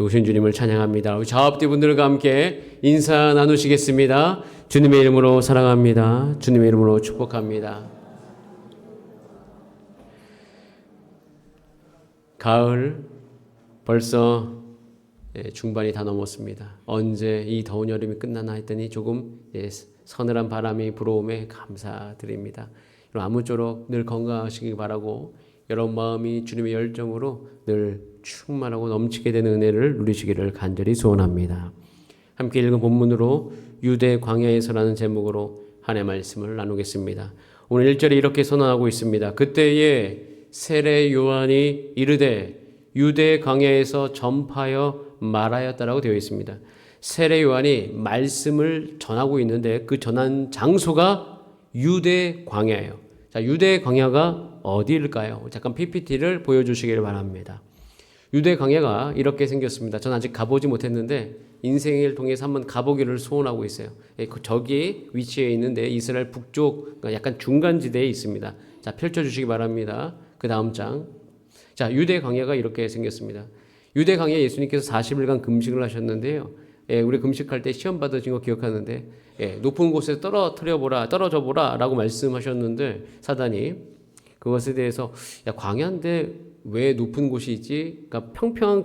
좋으신 주님을 찬양합니다. 우리 좌업디 분들과 함께 인사 나누시겠습니다. 주님의 이름으로 사랑합니다. 주님의 이름으로 축복합니다. 가을 벌써 중반이 다 넘었습니다. 언제 이 더운 여름이 끝나나 했더니 조금 서늘한 바람이 불어오매 감사드립니다. 아무쪼록 늘 건강하시기 바라고 여러분 마음이 주님의 열정으로 늘 충만하고 넘치게 되는 은혜를 누리시기를 간절히 소원합니다. 함께 읽은 본문으로 유대 광야에서라는 제목으로 한 해 말씀을 나누겠습니다. 오늘 1절에 이렇게 선언하고 있습니다. 그때에 세례 요한이 이르되 유대 광야에서 전파하여 말하였다라고 되어 있습니다. 세례 요한이 말씀을 전하고 있는데 그 전한 장소가 유대 광야예요. 자, 유대 광야가 어디일까요? 잠깐 PPT를 보여주시기를 바랍니다. 유대 광야가 이렇게 생겼습니다. 전 아직 가보지 못했는데 인생을 통해서 한번 가보기를 소원하고 있어요. 저기 위치해 있는데 이스라엘 북쪽 약간 중간지대에 있습니다. 자, 펼쳐주시기 바랍니다. 그 다음 장. 자, 유대 광야가 이렇게 생겼습니다. 유대 광야 예수님께서 40일간 금식을 하셨는데요. 우리 금식할 때 시험 받으신 거 기억하는데 높은 곳에 떨어져 보라 라고 말씀하셨는데 사단이 그것에 대해서 야, 광야인데 왜 높은 곳이 있지? 그러니까 평평한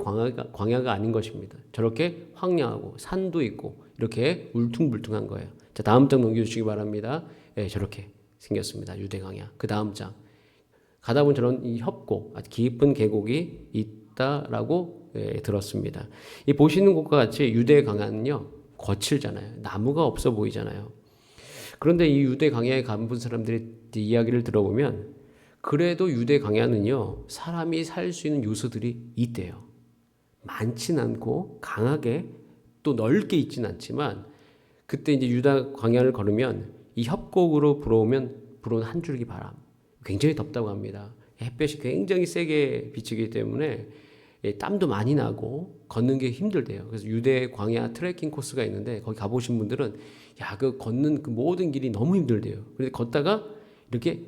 광야가 아닌 것입니다. 저렇게 황량하고 산도 있고 이렇게 울퉁불퉁한 거예요. 자, 다음 장 넘겨주시기 바랍니다. 저렇게 생겼습니다. 유대 광야. 그 다음 장. 가다 보면 저런 이 협곡, 아주 깊은 계곡이 있다라고 들었습니다. 이 보시는 곳과 같이 유대 광야는요 거칠잖아요. 나무가 없어 보이잖아요. 그런데 이 유대 광야에 가본 사람들의 이야기를 들어보면 그래도 유대 광야는요 사람이 살 수 있는 요소들이 있대요. 많진 않고 강하게 또 넓게 있진 않지만 그때 이제 유대 광야를 걸으면 이 협곡으로 불어오는 한 줄기 바람 굉장히 덥다고 합니다. 햇볕이 굉장히 세게 비치기 때문에 땀도 많이 나고 걷는 게 힘들대요. 그래서 유대 광야 트레킹 코스가 있는데 거기 가보신 분들은 야, 그 걷는 그 모든 길이 너무 힘들대요. 그래서 걷다가 이렇게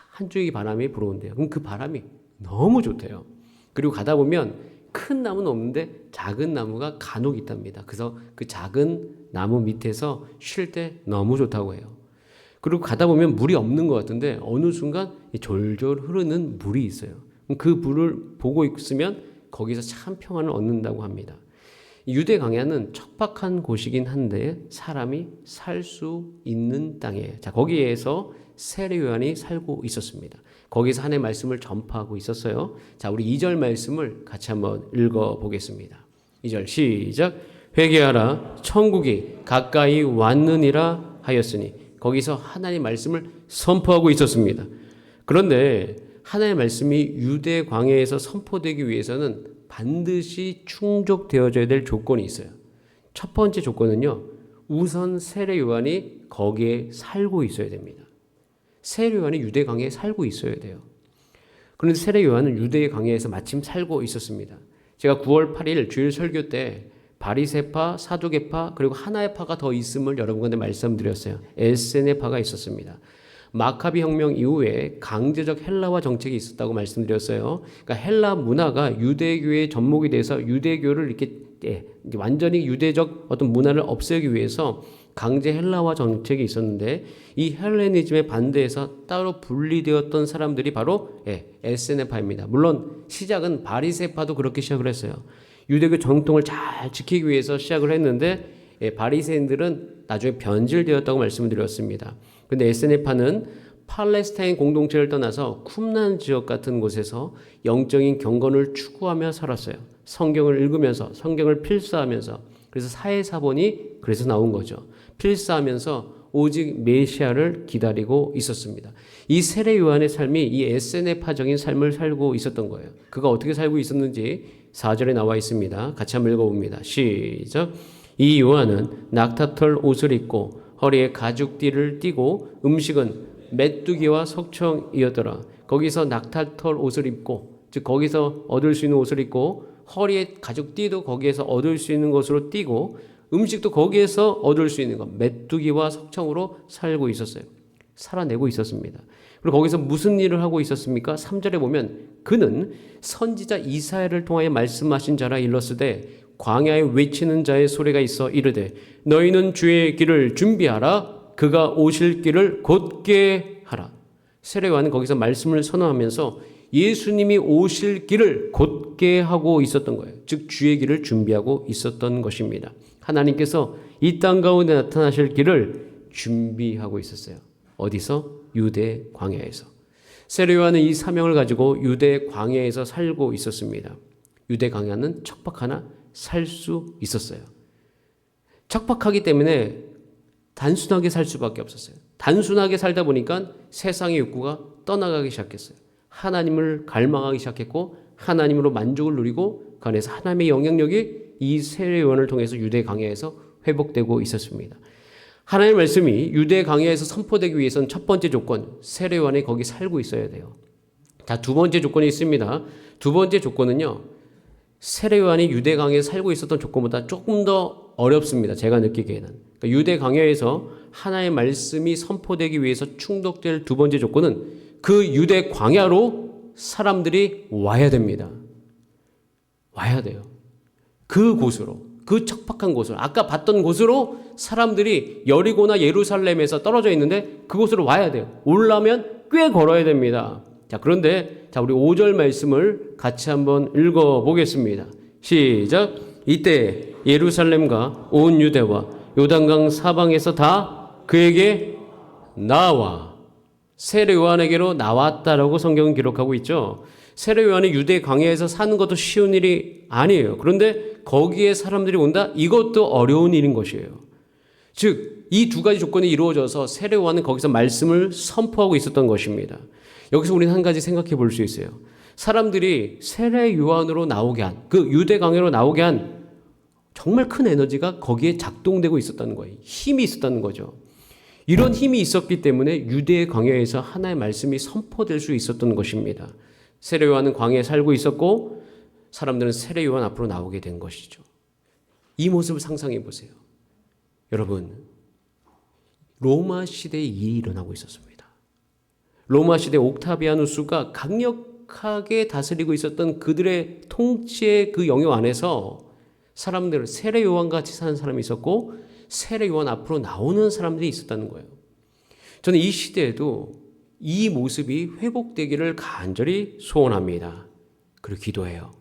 한 줄기 바람이 불어온대요. 그럼 그 바람이 너무 좋대요. 그리고 가다 보면 큰 나무는 없는데 작은 나무가 간혹 있답니다. 그래서 그 작은 나무 밑에서 쉴 때 너무 좋다고 해요. 그리고 가다 보면 물이 없는 것 같은데 어느 순간 졸졸 흐르는 물이 있어요. 그 물을 보고 있으면 거기서 참 평안을 얻는다고 합니다. 유대 광야는 척박한 곳이긴 한데 사람이 살 수 있는 땅이에요. 자, 거기에서 세례 요한이 살고 있었습니다. 거기서 하나님의 말씀을 전파하고 있었어요. 자, 우리 2절 말씀을 같이 한번 읽어보겠습니다. 2절 시작. 회개하라 천국이 가까이 왔느니라 하였으니 거기서 하나님의 말씀을 선포하고 있었습니다. 그런데 하나님의 말씀이 유대 광야에서 선포되기 위해서는 반드시 충족되어져야 될 조건이 있어요. 첫 번째 조건은요. 우선 세례 요한이 거기에 살고 있어야 됩니다. 세례 요한이 유대 광야에 살고 있어야 돼요. 그런데 세례 요한은 유대 광야에서 마침 살고 있었습니다. 제가 9월 8일 주일 설교 때 바리새파, 사두개파 그리고 하나의 파가 더 있음을 여러분한테 말씀드렸어요. 에세네파가 있었습니다. 마카비 혁명 이후에 강제적 헬라화 정책이 있었다고 말씀드렸어요. 그러니까 헬라 문화가 유대교의 접목이 돼서 유대교를 이렇게 완전히 유대적 어떤 문화를 없애기 위해서 강제 헬라화 정책이 있었는데 이 헬레니즘에 반대해서 따로 분리되었던 사람들이 바로 에세네파입니다. 물론 시작은 바리새파도 그렇게 시작을 했어요. 유대교 정통을 잘 지키기 위해서 시작을 했는데 바리새인들은 나중에 변질되었다고 말씀을 드렸습니다. 그런데 에세네파는 팔레스타인 공동체를 떠나서 쿰난 지역 같은 곳에서 영적인 경건을 추구하며 살았어요. 성경을 읽으면서 성경을 필사하면서 그래서 사회사본이 그래서 나온 거죠. 필사하면서 오직 메시아를 기다리고 있었습니다. 이 세례 요한의 삶이 이 에세네파적인 삶을 살고 있었던 거예요. 그가 어떻게 살고 있었는지 4절에 나와 있습니다. 같이 한번 읽어봅니다. 시작. 이 요한은 낙타털 옷을 입고 허리에 가죽띠를 띠고 음식은 메뚜기와 석청이었더라. 거기서 낙타털 옷을 입고 즉 거기서 얻을 수 있는 옷을 입고 허리에 가죽띠도 거기에서 얻을 수 있는 것으로 띠고 음식도 거기에서 얻을 수 있는 것 메뚜기와 석청으로 살고 있었어요. 살아내고 있었습니다. 그리고 거기서 무슨 일을 하고 있었습니까? 3절에 보면 그는 선지자 이사야를 통하여 말씀하신 자라 일렀으되 광야에 외치는 자의 소리가 있어 이르되 너희는 주의 길을 준비하라. 그가 오실 길을 곧게 하라. 세례요한은 거기서 말씀을 선언하면서 예수님이 오실 길을 곧게 하고 있었던 거예요. 즉 주의 길을 준비하고 있었던 것입니다. 하나님께서 이 땅 가운데 나타나실 길을 준비하고 있었어요. 어디서? 유대 광야에서. 세례요한은 이 사명을 가지고 유대 광야에서 살고 있었습니다. 유대 광야는 척박하나 살 수 있었어요. 척박하기 때문에 단순하게 살 수밖에 없었어요. 단순하게 살다 보니까 세상의 욕구가 떠나가기 시작했어요. 하나님을 갈망하기 시작했고 하나님으로 만족을 누리고 그 안에서 하나님의 영향력이 이 세례요한을 통해서 유대 광야에서 회복되고 있었습니다. 하나님의 말씀이 유대 광야에서 선포되기 위해서는 첫 번째 조건, 세례요한이 거기 살고 있어야 돼요. 자, 두 번째 조건이 있습니다. 두 번째 조건은요, 세례요한이 유대 광야에 살고 있었던 조건보다 조금 더 어렵습니다. 제가 느끼기에는. 그러니까 유대 광야에서 하나님의 말씀이 선포되기 위해서 충족될 두 번째 조건은 그 유대 광야로 사람들이 와야 됩니다. 와야 돼요. 그 곳으로, 그 척박한 곳으로, 아까 봤던 곳으로 사람들이 여리고나 예루살렘에서 떨어져 있는데 그곳으로 와야 돼요. 오려면 꽤 걸어야 됩니다. 자, 그런데 우리 5절 말씀을 같이 한번 읽어보겠습니다. 시작. 이때 예루살렘과 온 유대와 요단강 사방에서 다 그에게 나와. 세례요한에게로 나왔다라고 성경은 기록하고 있죠. 세례요한이 유대 광야에서 사는 것도 쉬운 일이 아니에요. 그런데 거기에 사람들이 온다? 이것도 어려운 일인 것이에요. 즉 이 두 가지 조건이 이루어져서 세례요한은 거기서 말씀을 선포하고 있었던 것입니다. 여기서 우리는 한 가지 생각해 볼 수 있어요. 사람들이 세례요한으로 나오게 한, 그 유대 광야로 나오게 한 정말 큰 에너지가 거기에 작동되고 있었다는 거예요. 힘이 있었다는 거죠. 이런 힘이 있었기 때문에 유대 광야에서 하나의 말씀이 선포될 수 있었던 것입니다. 세례요한은 광야에 살고 있었고 사람들은 세례요한 앞으로 나오게 된 것이죠. 이 모습을 상상해 보세요. 여러분, 로마 시대에 일이 일어나고 있었습니다. 로마 시대 옥타비아누스가 강력하게 다스리고 있었던 그들의 통치의 그 영역 안에서 사람들, 세례요한 같이 사는 사람이 있었고 세례요한 앞으로 나오는 사람들이 있었다는 거예요. 저는 이 시대에도 이 모습이 회복되기를 간절히 소원합니다. 그리고 기도해요.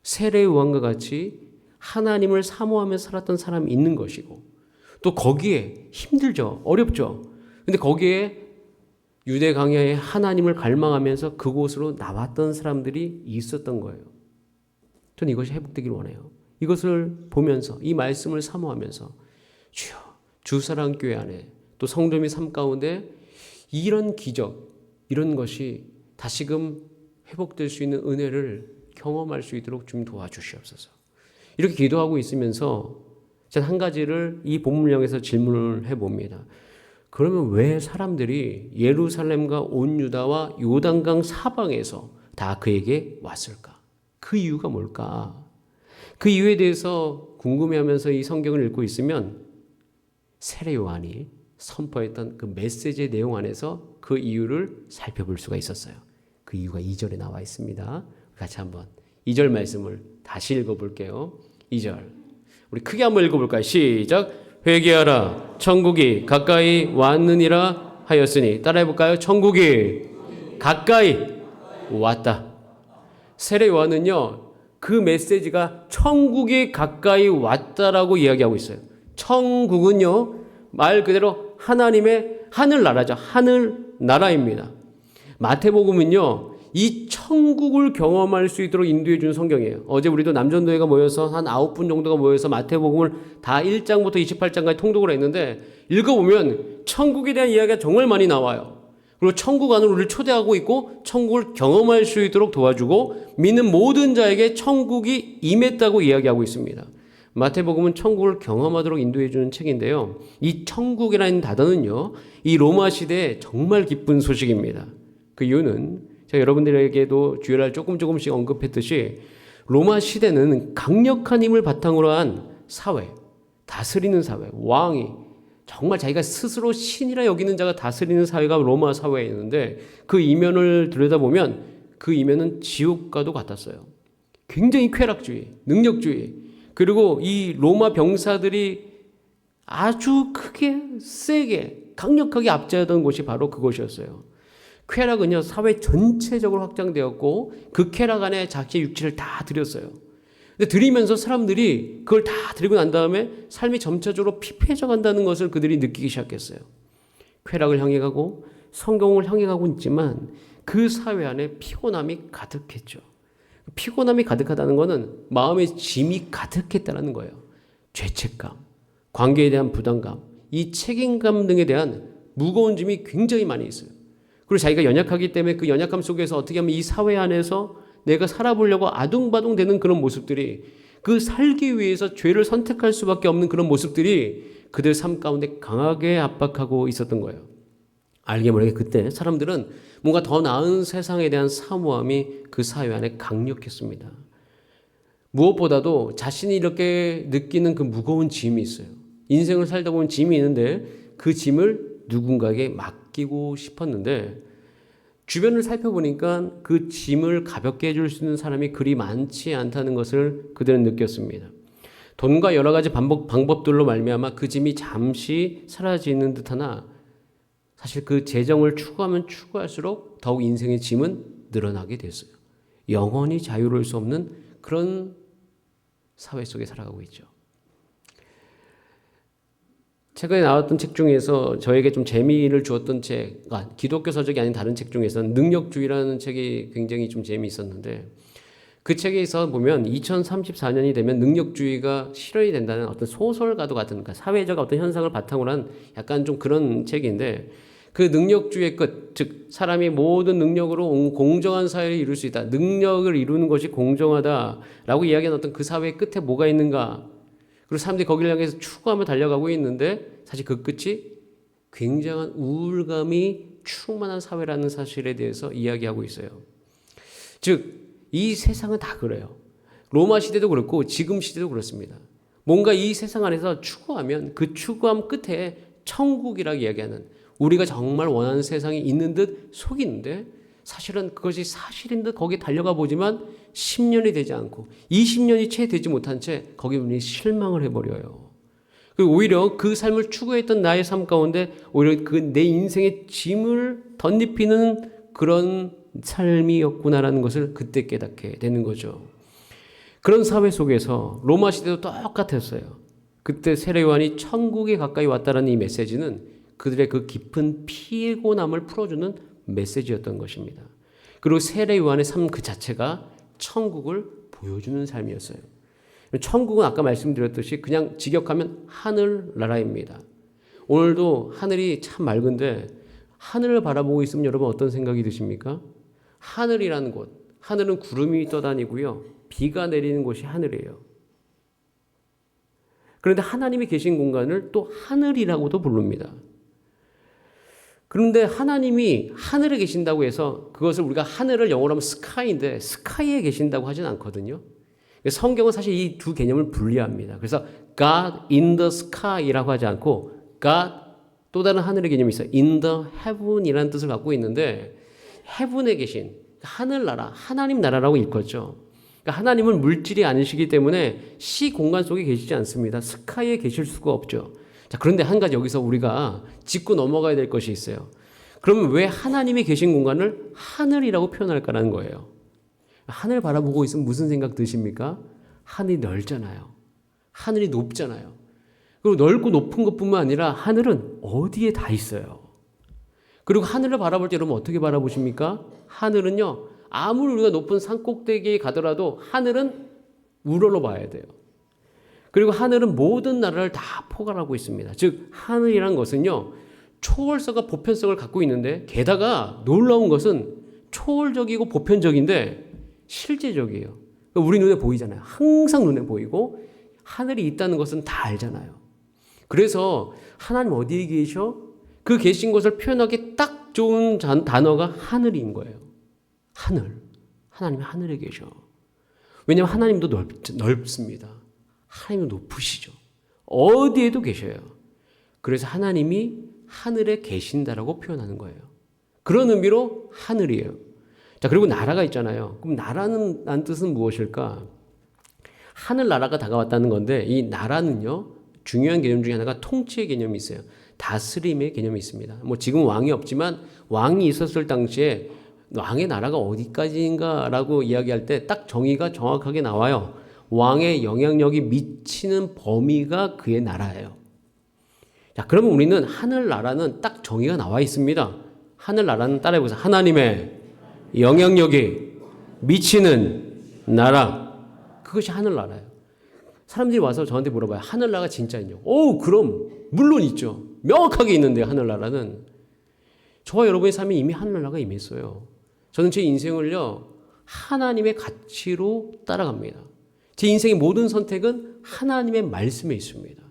세례요한과 같이 하나님을 사모하며 살았던 사람이 있는 것이고 또 거기에 힘들죠. 어렵죠. 근데 거기에 유대 광야에 하나님을 갈망하면서 그곳으로 나왔던 사람들이 있었던 거예요. 저는 이것이 회복되기를 원해요. 이것을 보면서 이 말씀을 사모하면서 주여, 주사랑교회 안에 또 성도 및 삶 가운데 이런 기적, 이런 것이 다시금 회복될 수 있는 은혜를 경험할 수 있도록 좀 도와주시옵소서. 이렇게 기도하고 있으면서 저는 한 가지를 이 본문을 향해서 질문을 해봅니다. 그러면 왜 사람들이 예루살렘과 온 유다와 요단강 사방에서 다 그에게 왔을까? 그 이유가 뭘까? 그 이유에 대해서 궁금해하면서 이 성경을 읽고 있으면 세례요한이 선포했던 그 메시지의 내용 안에서 그 이유를 살펴볼 수가 있었어요. 그 이유가 2절에 나와 있습니다. 같이 한번 2절 말씀을 다시 읽어볼게요. 2절 우리 크게 한번 읽어볼까요? 시작. 회개하라 천국이 가까이 왔느니라 하였으니 따라해볼까요? 천국이 가까이 왔다. 세례요한은요 그 메시지가 천국이 가까이 왔다라고 이야기하고 있어요. 천국은요 말 그대로 하나님의 하늘나라죠. 하늘나라입니다. 마태복음은요 이 천국을 경험할 수 있도록 인도해 주는 성경이에요. 어제 우리도 남전도회가 모여서 한 9분 정도가 모여서 마태복음을 다 1장부터 28장까지 통독을 했는데 읽어보면 천국에 대한 이야기가 정말 많이 나와요. 그리고 천국 안으로 우리를 초대하고 있고 천국을 경험할 수 있도록 도와주고 믿는 모든 자에게 천국이 임했다고 이야기하고 있습니다. 마태복음은 천국을 경험하도록 인도해 주는 책인데요. 이 천국이라는 단어는요. 이 로마 시대에 정말 기쁜 소식입니다. 그 이유는 제가 여러분들에게도 주일날 조금씩 언급했듯이 로마 시대는 강력한 힘을 바탕으로 한 사회, 다스리는 사회, 왕이 정말 자기가 스스로 신이라 여기는 자가 다스리는 사회가 로마 사회였는데 그 이면을 들여다보면 그 이면은 지옥과도 같았어요. 굉장히 쾌락주의, 능력주의, 그리고 이 로마 병사들이 아주 크게 세게 강력하게 압제하던 곳이 바로 그곳이었어요. 쾌락은요 사회 전체적으로 확장되었고 그 쾌락 안에 자기 육체를 다 들였어요. 근데 들이면서 사람들이 그걸 다 들이고 난 다음에 삶이 점차적으로 피폐해져 간다는 것을 그들이 느끼기 시작했어요. 쾌락을 향해 가고 성공을 향해 가고 있지만 그 사회 안에 피곤함이 가득했죠. 피곤함이 가득하다는 것은 마음의 짐이 가득했다는 거예요. 죄책감, 관계에 대한 부담감, 이 책임감 등에 대한 무거운 짐이 굉장히 많이 있어요. 그리고 자기가 연약하기 때문에 그 연약함 속에서 어떻게 하면 이 사회 안에서 내가 살아보려고 아둥바둥 되는 그런 모습들이, 그 살기 위해서 죄를 선택할 수밖에 없는 그런 모습들이 그들 삶 가운데 강하게 압박하고 있었던 거예요. 알게 모르게 그때 사람들은 뭔가 더 나은 세상에 대한 사모함이 그 사회 안에 강력했습니다. 무엇보다도 자신이 이렇게 느끼는 그 무거운 짐이 있어요. 인생을 살다 보면 짐이 있는데 그 짐을 누군가에게 맡기고 싶었는데 주변을 살펴보니까 그 짐을 가볍게 해줄 수 있는 사람이 그리 많지 않다는 것을 그들은 느꼈습니다. 돈과 여러 가지 방법들로 말미암아 그 짐이 잠시 사라지는 듯하나 사실 그 재정을 추구하면 추구할수록 더욱 인생의 짐은 늘어나게 됐어요. 영원히 자유로울 수 없는 그런 사회 속에 살아가고 있죠. 최근에 나왔던 책 중에서 저에게 좀 재미를 주었던 책, 기독교 서적이 아닌 다른 책 중에서는 능력주의라는 책이 굉장히 좀 재미있었는데 그 책에서 보면 2034년이 되면 능력주의가 실현이 된다는 어떤 소설과도 같은, 그러니까 사회적 어떤 현상을 바탕으로 한 약간 좀 그런 책인데 그 능력주의의 끝, 즉 사람이 모든 능력으로 공정한 사회를 이룰 수 있다. 능력을 이루는 것이 공정하다라고 이야기한 어떤 그 사회의 끝에 뭐가 있는가. 그리고 사람들이 거기를 향해서 추구하며 달려가고 있는데 사실 그 끝이 굉장한 우울감이 충만한 사회라는 사실에 대해서 이야기하고 있어요. 즉 이 세상은 다 그래요. 로마 시대도 그렇고 지금 시대도 그렇습니다. 뭔가 이 세상 안에서 추구하면 그 추구함 끝에 천국이라고 이야기하는, 우리가 정말 원하는 세상이 있는 듯 속이는데 사실은 그것이 사실인 듯 거기에 달려가 보지만 10년이 되지 않고 20년이 채 되지 못한 채 거기에 우리 실망을 해버려요. 그리고 오히려 그 삶을 추구했던 나의 삶 가운데 오히려 그 내 인생의 짐을 덧입히는 그런 삶이었구나라는 것을 그때 깨닫게 되는 거죠. 그런 사회 속에서 로마 시대도 똑같았어요. 그때 세례 요한이 천국에 가까이 왔다라는 이 메시지는 그들의 그 깊은 피곤함을 풀어주는 메시지였던 것입니다. 그리고 세례 요한의 삶 그 자체가 천국을 보여주는 삶이었어요. 천국은 아까 말씀드렸듯이 그냥 직역하면 하늘나라입니다. 오늘도 하늘이 참 맑은데 하늘을 바라보고 있으면 여러분 어떤 생각이 드십니까? 하늘이라는 곳, 하늘은 구름이 떠다니고요, 비가 내리는 곳이 하늘이에요. 그런데 하나님이 계신 공간을 또 하늘이라고도 부릅니다. 그런데 하나님이 하늘에 계신다고 해서 그것을 우리가 하늘을 영어로 하면 스카이인데 스카이에 계신다고 하진 않거든요. 성경은 사실 이 두 개념을 분리합니다. 그래서 God in the sky라고 하지 않고 God, 또 다른 하늘의 개념이 있어요. in the heaven이라는 뜻을 갖고 있는데 heaven에 계신 하늘나라, 하나님 나라라고 읽었죠. 그러니까 하나님은 물질이 아니시기 때문에 시 공간 속에 계시지 않습니다. 스카이에 계실 수가 없죠. 자, 그런데 한 가지 여기서 우리가 짚고 넘어가야 될 것이 있어요. 그러면 왜 하나님이 계신 공간을 하늘이라고 표현할까라는 거예요. 하늘 바라보고 있으면 무슨 생각 드십니까? 하늘이 넓잖아요. 하늘이 높잖아요. 그리고 넓고 높은 것뿐만 아니라 하늘은 어디에 다 있어요. 그리고 하늘을 바라볼 때 여러분 어떻게 바라보십니까? 하늘은요, 아무리 우리가 높은 산 꼭대기에 가더라도 하늘은 우러러 봐야 돼요. 그리고 하늘은 모든 나라를 다 포괄하고 있습니다. 즉 하늘이란 것은요, 초월성과 보편성을 갖고 있는데 게다가 놀라운 것은 초월적이고 보편적인데 실제적이에요. 우리 눈에 보이잖아요. 항상 눈에 보이고 하늘이 있다는 것은 다 알잖아요. 그래서 하나님 어디에 계셔? 그 계신 곳을 표현하기 딱 좋은 단어가 하늘인 거예요. 하늘. 하나님이 하늘에 계셔. 왜냐하면 하나님도 넓습니다. 하나님도 높으시죠. 어디에도 계셔요. 그래서 하나님이 하늘에 계신다라고 표현하는 거예요. 그런 의미로 하늘이에요. 자, 그리고 나라가 있잖아요. 그럼 나라는 란 뜻은 무엇일까? 하늘나라가 다가왔다는 건데 이 나라는요, 중요한 개념 중에 하나가 통치의 개념이 있어요. 다스림의 개념이 있습니다. 뭐 지금 왕이 없지만 왕이 있었을 당시에 왕의 나라가 어디까지인가라고 이야기할 때 딱 정의가 정확하게 나와요. 왕의 영향력이 미치는 범위가 그의 나라예요. 자, 그러면 우리는 하늘나라는 딱 정의가 나와 있습니다. 하늘나라는 따라해보세요. 하나님의 영향력이 미치는 나라. 그것이 하늘나라예요. 사람들이 와서 저한테 물어봐요. 하늘나라가 진짜 있냐고. 오, 그럼 물론 있죠. 명확하게 있는데 하늘나라는. 저와 여러분의 삶이 이미 하늘나라가 임했어요. 저는 제 인생을요, 하나님의 가치로 따라갑니다. 제 인생의 모든 선택은 하나님의 말씀에 있습니다.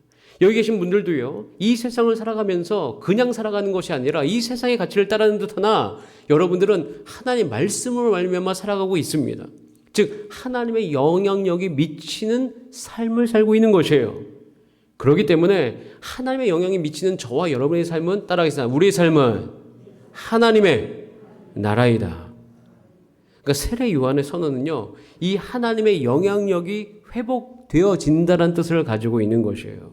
여기 계신 분들도요, 이 세상을 살아가면서 그냥 살아가는 것이 아니라 이 세상의 가치를 따르는 듯하나 여러분들은 하나님의 말씀으로 말미암아 살아가고 있습니다. 즉 하나님의 영향력이 미치는 삶을 살고 있는 것이에요. 그렇기 때문에 하나님의 영향이 미치는 저와 여러분의 삶은 따라가겠습니다. 우리의 삶은 하나님의 나라이다. 그러니까 세례 요한의 선언은요, 이 하나님의 영향력이 회복되어진다는 뜻을 가지고 있는 것이에요.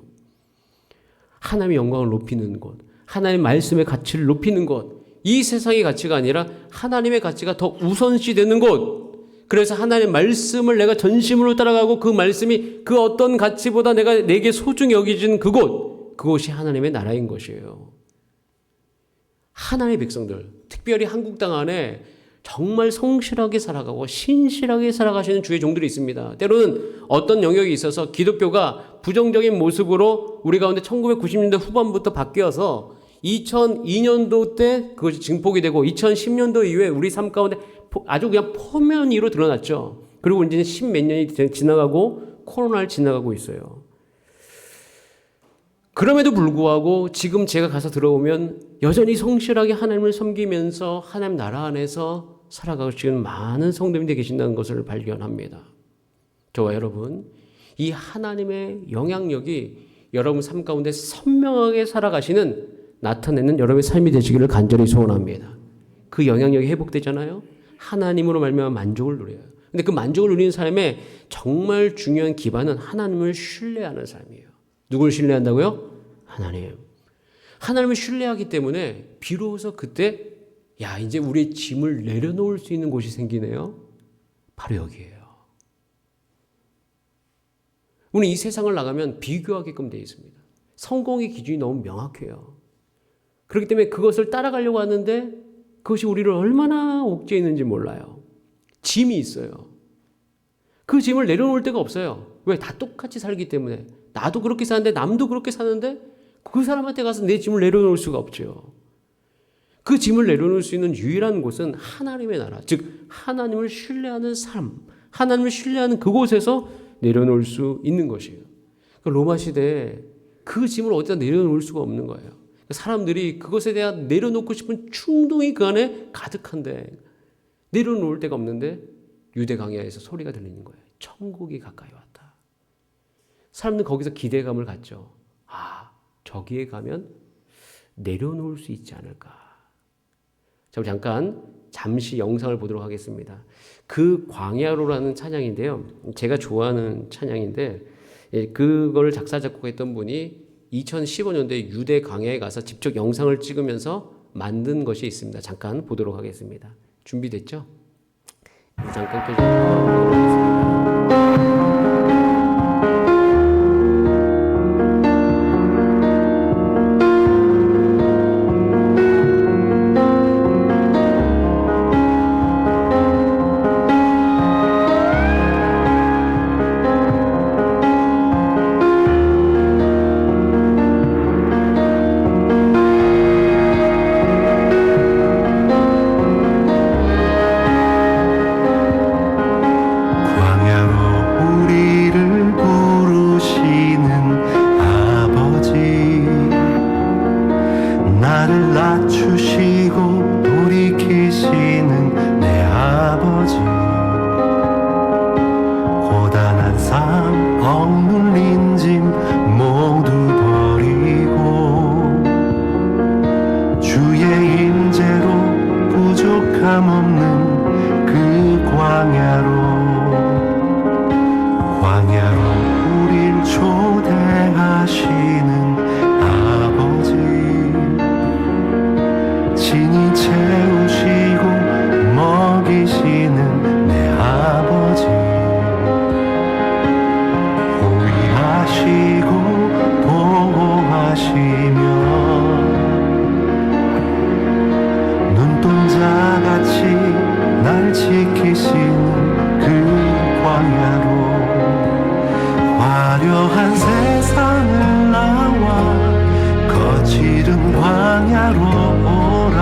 하나님의 영광을 높이는 것, 하나님의 말씀의 가치를 높이는 것, 이 세상의 가치가 아니라 하나님의 가치가 더 우선시 되는 것. 그래서 하나님의 말씀을 내가 전심으로 따라가고 그 말씀이 그 어떤 가치보다 내게 소중히 여기진 그곳이 하나님의 나라인 것이에요. 하나님의 백성들, 특별히 한국 땅 안에 정말 성실하게 살아가고 신실하게 살아가시는 주의 종들이 있습니다. 때로는 어떤 영역이 있어서 기독교가 부정적인 모습으로 우리 가운데 1990년대 후반부터 바뀌어서 2002년도 때 그것이 증폭이 되고 2010년도 이후에 우리 삶 가운데 아주 그냥 포면 위로 드러났죠. 그리고 이제 10몇 년이 지나가고 코로나를 지나가고 있어요. 그럼에도 불구하고 지금 제가 가서 들어오면 여전히 성실하게 하나님을 섬기면서 하나님 나라 안에서 살아가시는 많은 성도님들이 계신다는 것을 발견합니다. 저와 여러분, 이 하나님의 영향력이 여러분 삶 가운데 선명하게 나타내는 여러분의 삶이 되시기를 간절히 소원합니다. 그 영향력이 회복되잖아요. 하나님으로 말미암아 만족을 누려요. 근데 그 만족을 누리는 삶의 정말 중요한 기반은 하나님을 신뢰하는 삶이에요. 누굴 신뢰한다고요? 하나님. 하나님을 신뢰하기 때문에 비로소 그때 이제 우리의 짐을 내려놓을 수 있는 곳이 생기네요. 바로 여기예요. 우리 이 세상을 나가면 비교하게끔 되어 있습니다. 성공의 기준이 너무 명확해요. 그렇기 때문에 그것을 따라가려고 하는데 그것이 우리를 얼마나 옥죄이는지 몰라요. 짐이 있어요. 그 짐을 내려놓을 데가 없어요. 왜? 다 똑같이 살기 때문에. 나도 그렇게 사는데 남도 그렇게 사는데 그 사람한테 가서 내 짐을 내려놓을 수가 없죠. 그 짐을 내려놓을 수 있는 유일한 곳은 하나님의 나라, 즉 하나님을 신뢰하는 삶, 하나님을 신뢰하는 그곳에서 내려놓을 수 있는 것이에요. 로마 시대에 그 짐을 어디다 내려놓을 수가 없는 거예요. 사람들이 그것에 대한 내려놓고 싶은 충동이 그 안에 가득한데 내려놓을 데가 없는데 유대 광야에서 소리가 들리는 거예요. 천국이 가까이 왔다. 사람들은 거기서 기대감을 갖죠. 저기에 가면 내려놓을 수 있지 않을까. 자, 우리 잠시 영상을 보도록 하겠습니다. 그 광야로라는 찬양인데요. 제가 좋아하는 찬양인데 그걸 작사 작곡했던 분이 2015년도에 유대 광야에 가서 직접 영상을 찍으면서 만든 것이 있습니다. 잠깐 보도록 하겠습니다. 준비됐죠? 잠깐 보도록 하겠습니다. 광야로 우릴 초대하시는 아버지, 친히 채우시고 먹이시는 내 아버지, 호위하시고 보호하시며 눈동자같이 날 지키시는 그 광야로, 화려한 세상을 나와 거칠은 광야로 오라.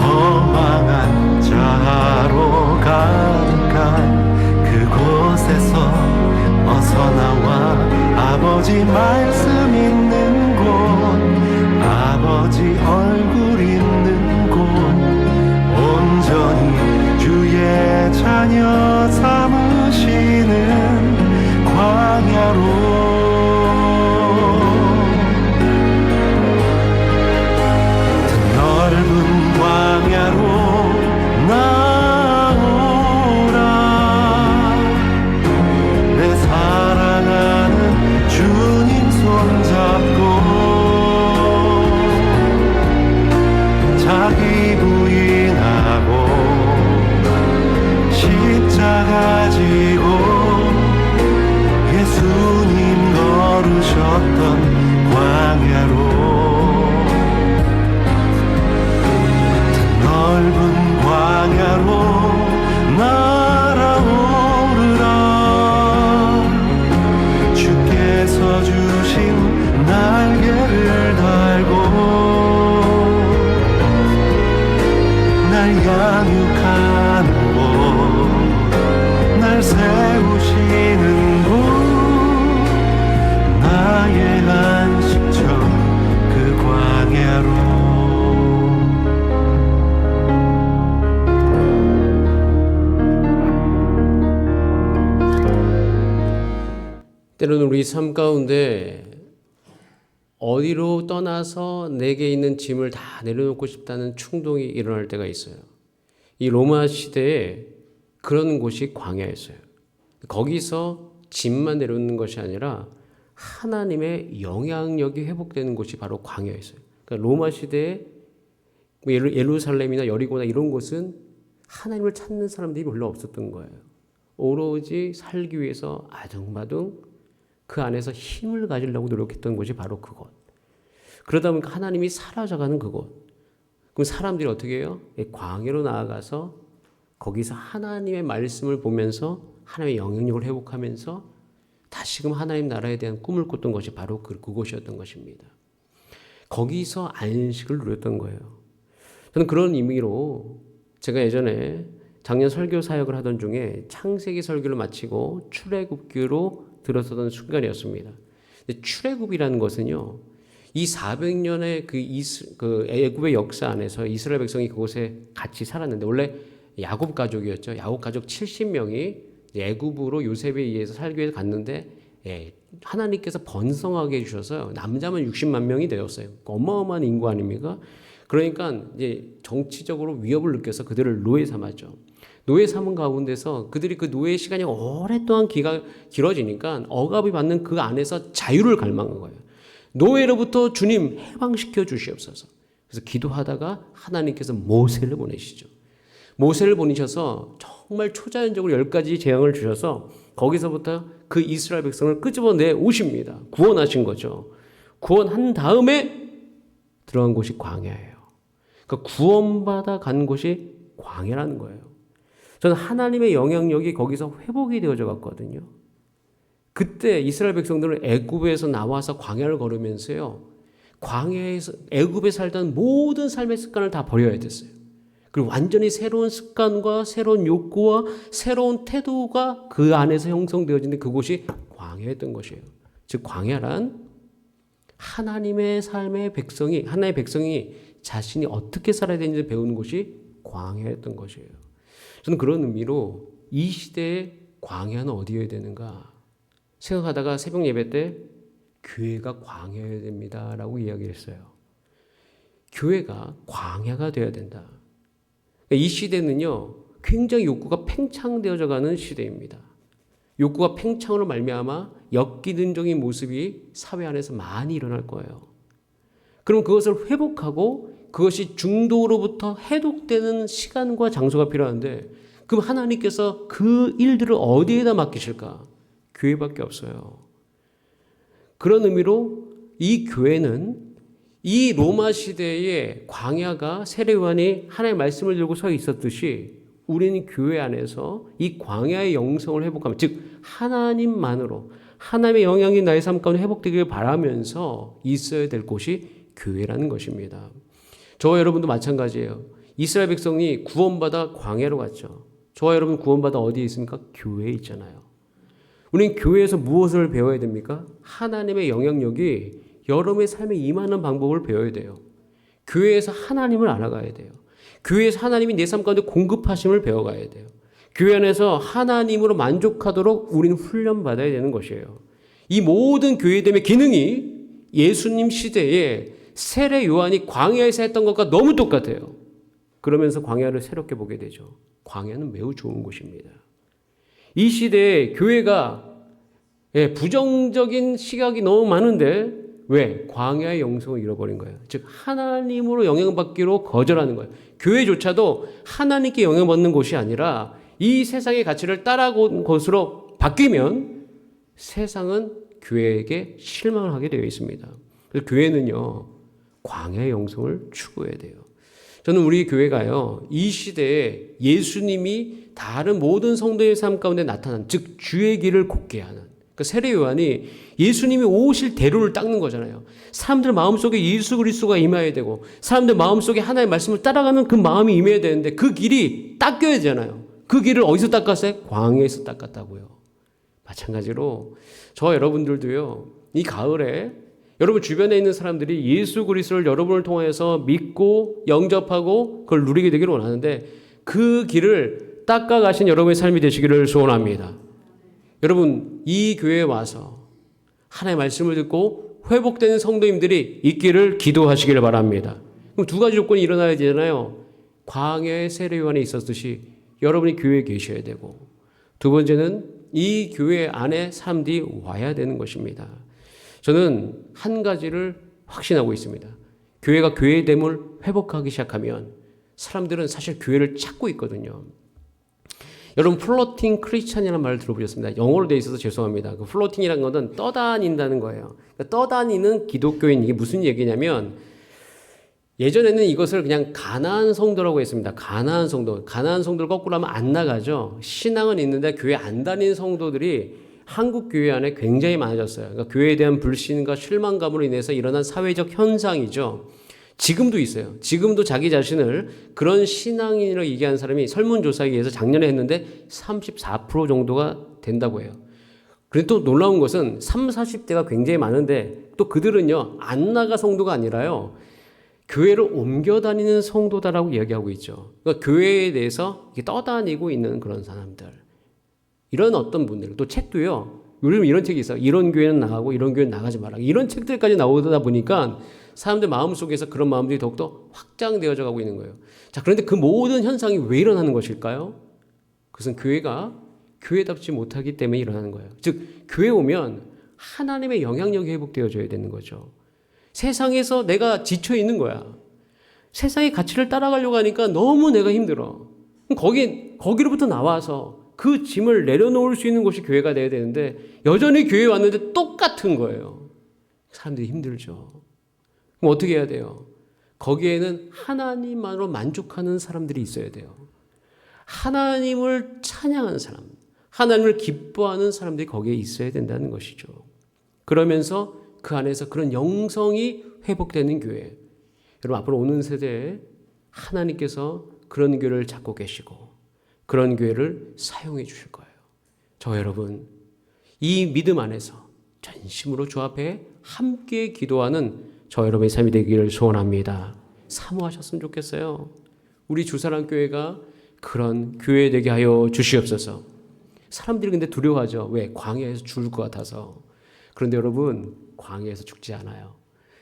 허망한 자로 가득한 그곳에서 어서 나와 아버지 말씀 있는 곳, 아버지 얼굴 있는 곳, 온전히 주의 자녀 삼으시는 광야로, 넓은 광야로 나오라. 내 사랑하는 주님 손잡고 자기 부인하고 십자가 지고 예수님 걸으셨던 광야로, 넓은 광야로 날아오르라. 주께서 주신 날개를 달고 날 양육하는 곳, 날 세우시는 곳, 나의 안식처 그 광야로. 때로는 우리 삶 가운데 어디로 떠나서 내게 있는 짐을 다 내려놓고 싶다는 충동이 일어날 때가 있어요. 이 로마 시대에 그런 곳이 광야였어요. 거기서 짐만 내려놓는 것이 아니라 하나님의 영향력이 회복되는 곳이 바로 광야였어요. 그러니까 로마 시대에 예루살렘이나 여리고나 이런 곳은 하나님을 찾는 사람들이 별로 없었던 거예요. 오로지 살기 위해서 아둥바둥 그 안에서 힘을 가지려고 노력했던 곳이 바로 그곳. 그러다 보니까 하나님이 사라져가는 그곳. 그럼 사람들이 어떻게 해요? 광야로 나아가서 거기서 하나님의 말씀을 보면서 하나님의 영향력을 회복하면서 다시금 하나님 나라에 대한 꿈을 꿨던 것이 바로 그곳이었던 것입니다. 거기서 안식을 누렸던 거예요. 저는 그런 의미로 제가 예전에 작년 설교 사역을 하던 중에 창세기 설교를 마치고 출애굽기로 들어서던 순간이었습니다. 근데 출애굽이라는 것은요, 이 400년의 그 애굽의 역사 안에서 이스라엘 백성이 그곳에 같이 살았는데, 원래 야곱 가족이었죠. 야곱 가족 70명이 애굽으로 요셉에 의해서 살기 위해서 갔는데, 하나님께서 번성하게 해주셔서 남자만 60만 명이 되었어요. 어마어마한 인구 아닙니까? 그러니까 이제 정치적으로 위협을 느껴서 그들을 노예 삼았죠. 노예 삼은 가운데서 그들이 그 노예 시간이 오랫동안 길어지니까 억압이 받는 그 안에서 자유를 갈망한 거예요. 노예로부터 주님 해방시켜 주시옵소서. 그래서 기도하다가 하나님께서 모세를 보내시죠. 모세를 보내셔서 정말 초자연적으로 10가지 재앙을 주셔서 거기서부터 그 이스라엘 백성을 끄집어내 오십니다. 구원하신 거죠. 구원한 다음에 들어간 곳이 광야예요. 그러니까 구원받아 간 곳이 광야라는 거예요. 저는 하나님의 영향력이 거기서 회복이 되어져 갔거든요. 그때 이스라엘 백성들은 애굽에서 나와서 광야를 걸으면서요, 광야에서 애굽에 살던 모든 삶의 습관을 다 버려야 됐어요. 그리고 완전히 새로운 습관과 새로운 욕구와 새로운 태도가 그 안에서 형성되어지는 그곳이 광야였던 것이에요. 즉 광야란 하나님의 삶의 백성이, 하나의 백성이 자신이 어떻게 살아야 되는지 배우는 곳이 광야였던 것이에요. 저는 그런 의미로 이 시대의 광야는 어디여야 되는가 생각하다가 새벽 예배 때 교회가 광야여야 됩니다라고 이야기를 했어요. 교회가 광야가 되어야 된다. 이 시대는요, 굉장히 욕구가 팽창되어져 가는 시대입니다. 욕구가 팽창으로 말미암아 역기능적인 모습이 사회 안에서 많이 일어날 거예요. 그럼 그것을 회복하고 그것이 중독으로부터 해독되는 시간과 장소가 필요한데, 그럼 하나님께서 그 일들을 어디에다 맡기실까? 교회밖에 없어요. 그런 의미로 이 교회는 이 로마 시대의 광야가 세례요한이 하나님의 말씀을 들고 서 있었듯이 우리는 교회 안에서 이 광야의 영성을 회복하면, 즉 하나님만으로 하나님의 영향이 나의 삶 가운데 회복되기를 바라면서 있어야 될 곳이 교회라는 것입니다. 저와 여러분도 마찬가지예요. 이스라엘 백성이 구원받아 광야로 갔죠. 저와 여러분 구원받아 어디에 있습니까? 교회에 있잖아요. 우리는 교회에서 무엇을 배워야 됩니까? 하나님의 영향력이 여러분의 삶에 임하는 방법을 배워야 돼요. 교회에서 하나님을 알아가야 돼요. 교회에서 하나님이 내 삶 가운데 공급하심을 배워가야 돼요. 교회 안에서 하나님으로 만족하도록 우리는 훈련받아야 되는 것이에요. 이 모든 교회됨의 기능이 예수님 시대에 세례 요한이 광야에서 했던 것과 너무 똑같아요. 그러면서 광야를 새롭게 보게 되죠. 광야는 매우 좋은 곳입니다. 이 시대에 교회가 부정적인 시각이 너무 많은데 왜? 광야의 영성을 잃어버린 거예요. 즉 하나님으로 영향받기로 거절하는 거예요. 교회조차도 하나님께 영향받는 곳이 아니라 이 세상의 가치를 따라온 것으로 바뀌면 세상은 교회에게 실망을 하게 되어 있습니다. 그래서 교회는요, 광야의 영성을 추구해야 돼요. 저는 우리 교회가요, 이 시대에 예수님이 다른 모든 성도의 삶 가운데 나타난, 즉 주의 길을 곱게 하는, 그러니까 세례 요한이 예수님이 오실 대로를 닦는 거잖아요. 사람들 마음속에 예수 그리스도가 임해야 되고 사람들 마음속에 하나님의 말씀을 따라가는 그 마음이 임해야 되는데 그 길이 닦여야 되잖아요. 그 길을 어디서 닦았어요? 광야에서 닦았다고요. 마찬가지로 저와 여러분들도요, 이 가을에 여러분 주변에 있는 사람들이 예수 그리스도를 여러분을 통해서 믿고 영접하고 그걸 누리게 되기를 원하는데 그 길을 닦아가신 여러분의 삶이 되시기를 소원합니다. 여러분 이 교회에 와서 하나님의 말씀을 듣고 회복되는 성도님들이 있기를 기도하시기를 바랍니다. 그럼 두 가지 조건이 일어나야 되잖아요. 광야의 세례 요한에 있었듯이 여러분이 교회에 계셔야 되고, 두 번째는 이 교회 안에 사람들이 와야 되는 것입니다. 저는 한 가지를 확신하고 있습니다. 교회가 교회됨을 회복하기 시작하면 사람들은 사실 교회를 찾고 있거든요. 여러분 플로팅 크리스찬이라는 말을 들어보셨습니다. 영어로 되어 있어서 죄송합니다. 그 플로팅이라는 것은 떠다닌다는 거예요. 그러니까 떠다니는 기독교인, 이게 무슨 얘기냐면 예전에는 이것을 그냥 가나안 성도라고 했습니다. 가나안 성도. 가나안 성도를 거꾸로 하면 안 나가죠. 신앙은 있는데 교회 안 다니는 성도들이 한국 교회 안에 굉장히 많아졌어요. 그러니까 교회에 대한 불신과 실망감으로 인해서 일어난 사회적 현상이죠. 지금도 있어요. 지금도 자기 자신을 그런 신앙인으로 얘기하는 사람이 설문조사에 의해서 작년에 했는데 34% 정도가 된다고 해요. 그런데 또 놀라운 것은 30, 40대가 굉장히 많은데 또 그들은요, 안 나가 성도가 아니라요, 교회를 옮겨 다니는 성도다라고 이야기하고 있죠. 그러니까 교회에 대해서 떠다니고 있는 그런 사람들. 이런 어떤 분들, 또 책도요, 요즘 이런 책이 있어요. 이런 교회는 나가고 이런 교회는 나가지 마라. 이런 책들까지 나오다 보니까 사람들 마음속에서 그런 마음들이 더욱더 확장되어져 가고 있는 거예요. 자, 그런데 그 모든 현상이 왜 일어나는 것일까요? 그것은 교회가 교회답지 못하기 때문에 일어나는 거예요. 즉 교회 오면 하나님의 영향력이 회복되어져야 되는 거죠. 세상에서 내가 지쳐 있는 거야. 세상의 가치를 따라가려고 하니까 너무 내가 힘들어. 거기로부터 나와서 그 짐을 내려놓을 수 있는 곳이 교회가 돼야 되는데 여전히 교회에 왔는데 똑같은 거예요. 사람들이 힘들죠. 그럼 어떻게 해야 돼요? 거기에는 하나님만으로 만족하는 사람들이 있어야 돼요. 하나님을 찬양하는 사람, 하나님을 기뻐하는 사람들이 거기에 있어야 된다는 것이죠. 그러면서 그 안에서 그런 영성이 회복되는 교회. 여러분 앞으로 오는 세대에 하나님께서 그런 교회를 잡고 계시고 그런 교회를 사용해 주실 거예요. 저 여러분 이 믿음 안에서 전심으로 주 앞에 함께 기도하는 저 여러분의 삶이 되기를 소원합니다. 사모하셨으면 좋겠어요. 우리 주사랑교회가 그런 교회 되게 하여 주시옵소서. 사람들이 근데 두려워하죠. 왜? 광야에서 죽을 것 같아서. 그런데 여러분 광야에서 죽지 않아요.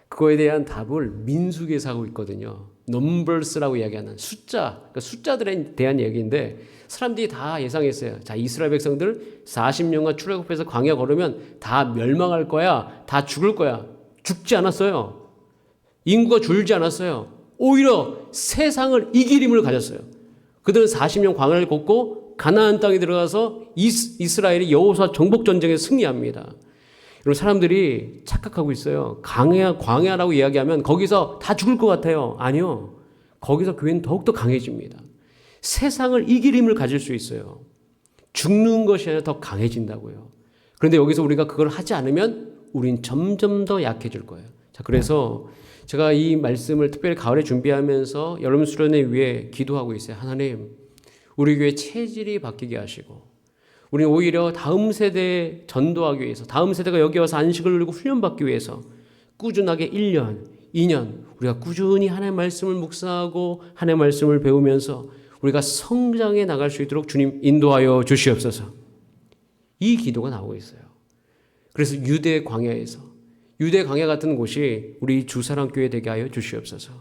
그거에 대한 답을 민수기에서 하고 있거든요. 넘버스라고 이야기하는 숫자, 그러니까 숫자들에 대한 얘기인데 사람들이 다 예상했어요. 자, 이스라엘 백성들 40년간 출애굽해서 광야 걸으면 다 멸망할 거야. 다 죽을 거야. 죽지 않았어요. 인구가 줄지 않았어요. 오히려 세상을 이길 힘을 가졌어요. 그들은 40년 광야를 걷고 가나안 땅에 들어가서 이스라엘이 여호수아 정복 전쟁에 승리합니다. 여러분, 사람들이 착각하고 있어요. 광야라고 이야기하면 거기서 다 죽을 것 같아요. 아니요. 거기서 교회는 더욱더 강해집니다. 세상을 이길 힘을 가질 수 있어요. 죽는 것이 아니라 더 강해진다고요. 그런데 여기서 우리가 그걸 하지 않으면 우린 점점 더 약해질 거예요. 자, 그래서 제가 이 말씀을 특별히 가을에 준비하면서 여러분 수련회 위해 기도하고 있어요. 하나님, 우리 교회 체질이 바뀌게 하시고 우리는 오히려 다음 세대에 전도하기 위해서, 다음 세대가 여기 와서 안식을 누리고 훈련받기 위해서 꾸준하게 1년, 2년 우리가 꾸준히 하나님의 말씀을 묵상하고 하나님의 말씀을 배우면서 우리가 성장해 나갈 수 있도록 주님 인도하여 주시옵소서. 이 기도가 나오고 있어요. 그래서 유대 광야에서, 유대 광야 같은 곳이 우리 주사랑교회 되게 하여 주시옵소서.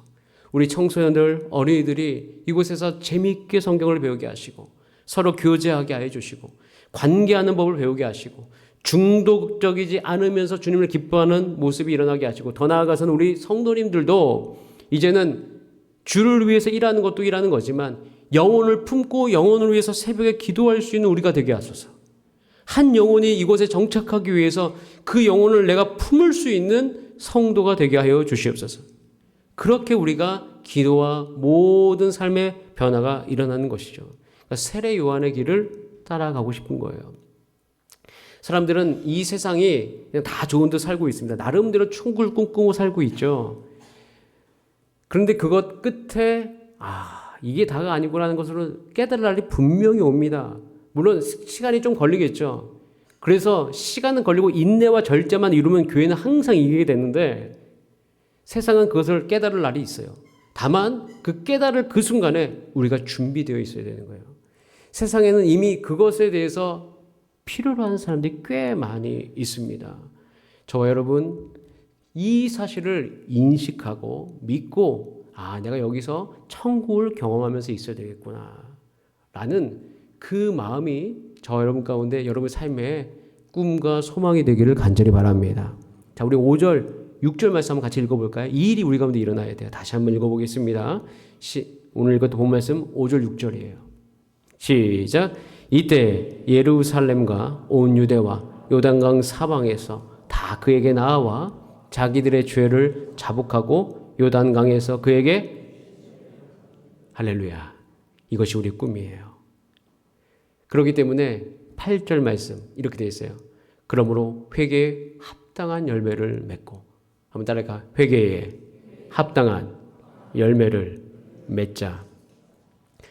우리 청소년들, 어린이들이 이곳에서 재미있게 성경을 배우게 하시고 서로 교제하게 하여 주시고 관계하는 법을 배우게 하시고 중독적이지 않으면서 주님을 기뻐하는 모습이 일어나게 하시고 더 나아가서는 우리 성도님들도 이제는 주를 위해서 일하는 것도 일하는 거지만 영혼을 품고 영혼을 위해서 새벽에 기도할 수 있는 우리가 되게 하소서. 한 영혼이 이곳에 정착하기 위해서 그 영혼을 내가 품을 수 있는 성도가 되게 하여 주시옵소서. 그렇게 우리가 기도와 모든 삶의 변화가 일어나는 것이죠. 그러니까 세례 요한의 길을 따라가고 싶은 거예요. 사람들은 이 세상이 그냥 다 좋은 데 살고 있습니다. 나름대로 충고를 꿈꾸고 살고 있죠. 그런데 그것 끝에 이게 다가 아니구나라는 것으로 깨달을 날이 분명히 옵니다. 물론 시간이 좀 걸리겠죠. 그래서 시간은 걸리고 인내와 절제만 이루면 교회는 항상 이기게 되는데 세상은 그것을 깨달을 날이 있어요. 다만 그 깨달을 그 순간에 우리가 준비되어 있어야 되는 거예요. 세상에는 이미 그것에 대해서 필요로 하는 사람들이 꽤 많이 있습니다. 저와 여러분, 이 사실을 인식하고 믿고 내가 여기서 천국을 경험하면서 있어야 되겠구나 라는 그 마음이 저와 여러분 가운데 여러분 삶의 꿈과 소망이 되기를 간절히 바랍니다. 자, 우리 5절, 6절 말씀 한번 같이 읽어볼까요? 이 일이 우리 가운데 일어나야 돼요. 다시 한번 읽어보겠습니다. 오늘 읽었던 본 말씀 5절, 6절이에요. 시작. 이때 예루살렘과 온 유대와 요단강 사방에서 다 그에게 나아와 자기들의 죄를 자복하고 요단강에서 그에게 할렐루야. 이것이 우리 꿈이에요. 그렇기 때문에 8절 말씀 이렇게 되어 있어요. 그러므로 회개에 합당한 열매를 맺고, 한번 따라가. 회개에 합당한 열매를 맺자.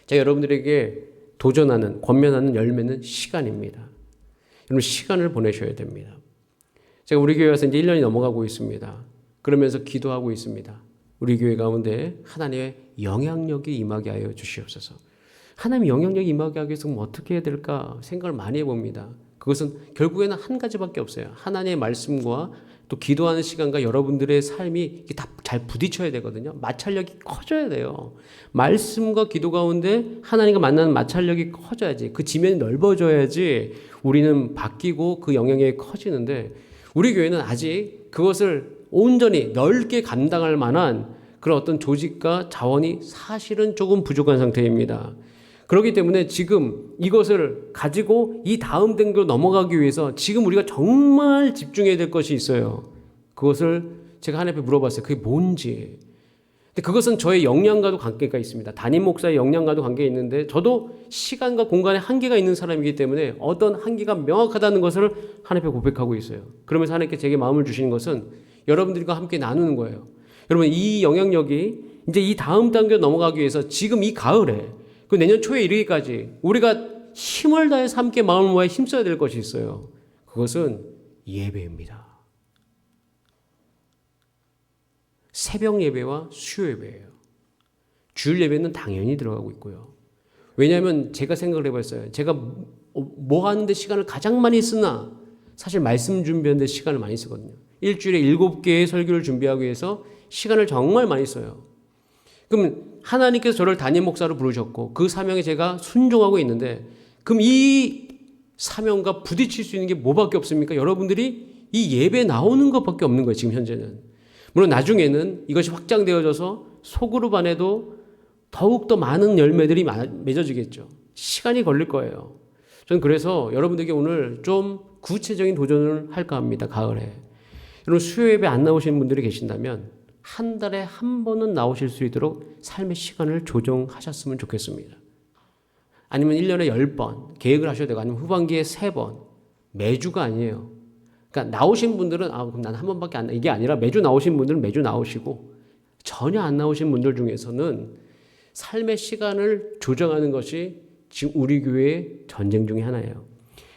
자, 여러분들에게 도전하는, 권면하는 열매는 시간입니다. 여러분 시간을 보내셔야 됩니다. 제가 우리 교회 와서 이제 1년이 넘어가고 있습니다. 그러면서 기도하고 있습니다. 우리 교회 가운데 하나님의 영향력이 임하게 하여 주시옵소서. 하나님의 영향력이 임하게 하기 위해서 어떻게 해야 될까 생각을 많이 해봅니다. 그것은 결국에는 한 가지밖에 없어요. 하나님의 말씀과 또 기도하는 시간과 여러분들의 삶이 다 잘 부딪혀야 되거든요. 마찰력이 커져야 돼요. 말씀과 기도 가운데 하나님과 만나는 마찰력이 커져야지, 그 지면이 넓어져야지 우리는 바뀌고 그 영향력이 커지는데 우리 교회는 아직 그것을 온전히 넓게 감당할 만한 그런 어떤 조직과 자원이 사실은 조금 부족한 상태입니다. 그렇기 때문에 지금 이것을 가지고 이 다음 단계로 넘어가기 위해서 지금 우리가 정말 집중해야 될 것이 있어요. 그것을 제가 하나님께 물어봤어요. 그게 뭔지. 근데 그것은 저의 역량과도 관계가 있습니다. 담임 목사의 역량과도 관계가 있는데 저도 시간과 공간에 한계가 있는 사람이기 때문에 어떤 한계가 명확하다는 것을 하나님께 고백하고 있어요. 그러면서 하나님께 제게 마음을 주시는 것은 여러분들과 함께 나누는 거예요. 여러분, 이 영향력이 이제 이 다음 단계로 넘어가기 위해서 지금 이 가을에 그 내년 초에 이르기까지 우리가 힘을 다해서 함께 마음을 모아 힘써야 될 것이 있어요. 그것은 예배입니다. 새벽 예배와 수요 예배예요. 주일 예배는 당연히 들어가고 있고요. 왜냐하면 제가 생각을 해봤어요. 제가 뭐 하는데 시간을 가장 많이 쓰나? 사실 말씀 준비하는데 시간을 많이 쓰거든요. 일주일에 7개의 설교를 준비하기 위해서 시간을 정말 많이 써요. 그럼 하나님께서 저를 담임 목사로 부르셨고 그 사명에 제가 순종하고 있는데 그럼 이 사명과 부딪힐 수 있는 게 뭐밖에 없습니까? 여러분들이 이 예배 나오는 것밖에 없는 거예요. 지금 현재는. 물론 나중에는 이것이 확장되어져서 소그룹 안에도 더욱더 많은 열매들이 맺어지겠죠. 시간이 걸릴 거예요. 저는 그래서 여러분들에게 오늘 좀 구체적인 도전을 할까 합니다. 가을에. 여러분 수요 예배 안 나오시는 분들이 계신다면 한 달에 한 번은 나오실 수 있도록 삶의 시간을 조정하셨으면 좋겠습니다. 아니면 1년에 10번 계획을 하셔야 되고 아니면 후반기에 3번 매주가 아니에요. 그러니까 나오신 분들은 그럼 난 한 번밖에 안 이게 아니라 매주 나오신 분들은 매주 나오시고 전혀 안 나오신 분들 중에서는 삶의 시간을 조정하는 것이 지금 우리 교회의 전쟁 중에 하나예요.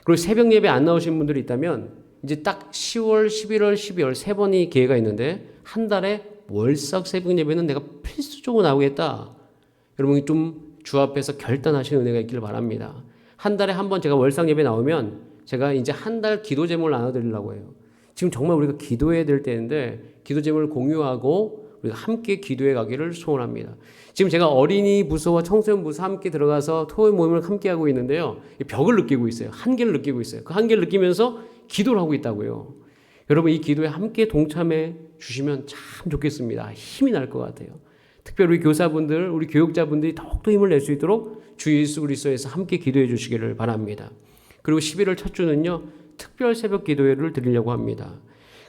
그리고 새벽 예배 안 나오신 분들이 있다면 이제 딱 10월, 11월, 12월 3번이 기회가 있는데 한 달에 월삭 새벽 예배는 내가 필수적으로 나오겠다. 여러분이 좀 주 앞에서 결단하시는 은혜가 있기를 바랍니다. 한 달에 한 번 제가 월삭 예배 나오면 제가 이제 한 달 기도 제목을 나눠드리려고 해요. 지금 정말 우리가 기도해야 될 때인데 기도 제목을 공유하고 우리가 함께 기도해 가기를 소원합니다. 지금 제가 어린이 부서와 청소년 부서 함께 들어가서 토요일 모임을 함께 하고 있는데요. 벽을 느끼고 있어요. 한계를 느끼고 있어요. 그 한계를 느끼면서 기도를 하고 있다고요. 여러분 이 기도에 함께 동참해 주시면 참 좋겠습니다. 힘이 날 것 같아요. 특별히 우리 교사분들, 우리 교육자분들이 더욱더 힘을 낼 수 있도록 주 예수 그리스도에서 함께 기도해 주시기를 바랍니다. 그리고 11월 첫 주는요. 특별 새벽 기도회를 드리려고 합니다.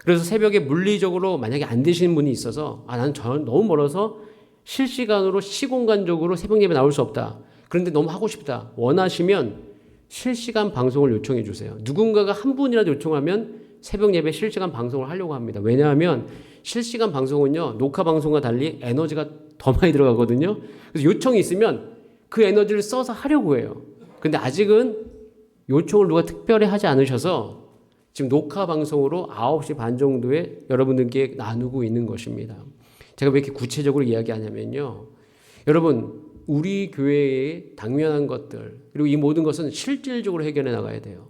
그래서 새벽에 물리적으로 만약에 안 되시는 분이 있어서 나는 너무 멀어서 실시간으로 시공간적으로 새벽 예배 나올 수 없다. 그런데 너무 하고 싶다. 원하시면 실시간 방송을 요청해 주세요. 누군가가 한 분이라도 요청하면 새벽 예배 실시간 방송을 하려고 합니다. 왜냐하면 실시간 방송은요. 녹화 방송과 달리 에너지가 더 많이 들어가거든요. 그래서 요청이 있으면 그 에너지를 써서 하려고 해요. 근데 아직은 요청을 누가 특별히 하지 않으셔서 지금 녹화 방송으로 9시 반 정도에 여러분들께 나누고 있는 것입니다. 제가 왜 이렇게 구체적으로 이야기하냐면요. 여러분 우리 교회의 당면한 것들 그리고 이 모든 것은 실질적으로 해결해 나가야 돼요.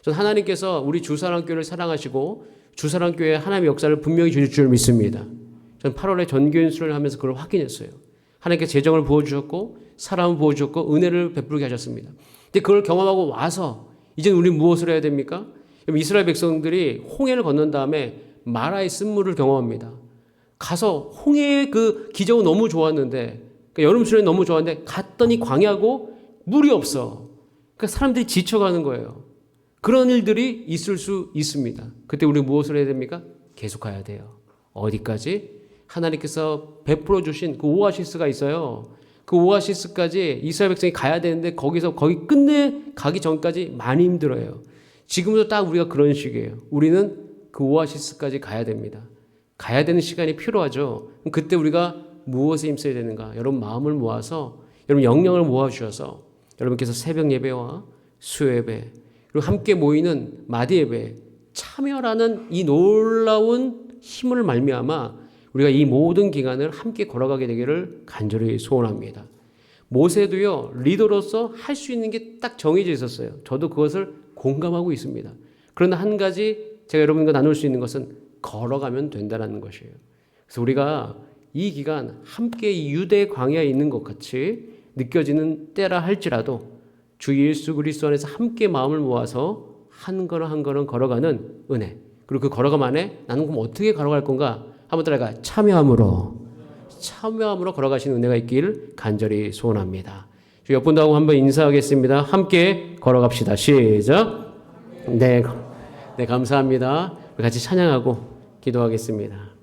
저는 하나님께서 우리 주사랑교회를 사랑하시고 주사랑교회의 하나님의 역사를 분명히 주실 줄 믿습니다. 저는 8월에 전교인 수련을 하면서 그걸 확인했어요. 하나님께서 재정을 부어주셨고 사람을 부어주셨고 은혜를 베풀게 하셨습니다. 근데 그걸 경험하고 와서 이제 우리 무엇을 해야 됩니까? 이스라엘 백성들이 홍해를 건넌 다음에 마라의 쓴물을 경험합니다. 가서 홍해의 그 기적은 너무 좋았는데 그러니까 여름 수련이 너무 좋았는데 갔더니 광야고 물이 없어. 그러니까 사람들이 지쳐가는 거예요. 그런 일들이 있을 수 있습니다. 그때 우리 무엇을 해야 됩니까? 계속 가야 돼요. 어디까지? 하나님께서 베풀어 주신 그 오아시스가 있어요. 그 오아시스까지 이스라엘 백성이 가야 되는데 거기 끝내 가기 전까지 많이 힘들어요. 지금도 딱 우리가 그런 시기예요. 우리는 그 오아시스까지 가야 됩니다. 가야 되는 시간이 필요하죠. 그럼 그때 우리가 무엇에 힘써야 되는가? 여러분 마음을 모아서 여러분 영령을 모아주셔서 여러분께서 새벽 예배와 수요 예배 그리고 함께 모이는 마디 예배 참여라는 이 놀라운 힘을 말미암아 우리가 이 모든 기간을 함께 걸어가게 되기를 간절히 소원합니다. 모세도요 리더로서 할 수 있는 게 딱 정해져 있었어요. 저도 그것을 공감하고 있습니다. 그러나 한 가지 제가 여러분과 나눌 수 있는 것은 걸어가면 된다는 것이에요. 그래서 우리가 이 기간 함께 이 유대 광야에 있는 것 같이 느껴지는 때라 할지라도 주 예수 그리스도 안에서 함께 마음을 모아서 한 걸음 한 걸음 걸어가는 은혜 그리고 그 걸어감 안에 나는 그럼 어떻게 걸어갈 건가 한번 따라가 참여함으로 걸어가시는 은혜가 있기를 간절히 소원합니다. 옆분도 하고 한번 인사하겠습니다. 함께 걸어갑시다. 시작. 네, 감사합니다. 같이 찬양하고 기도하겠습니다.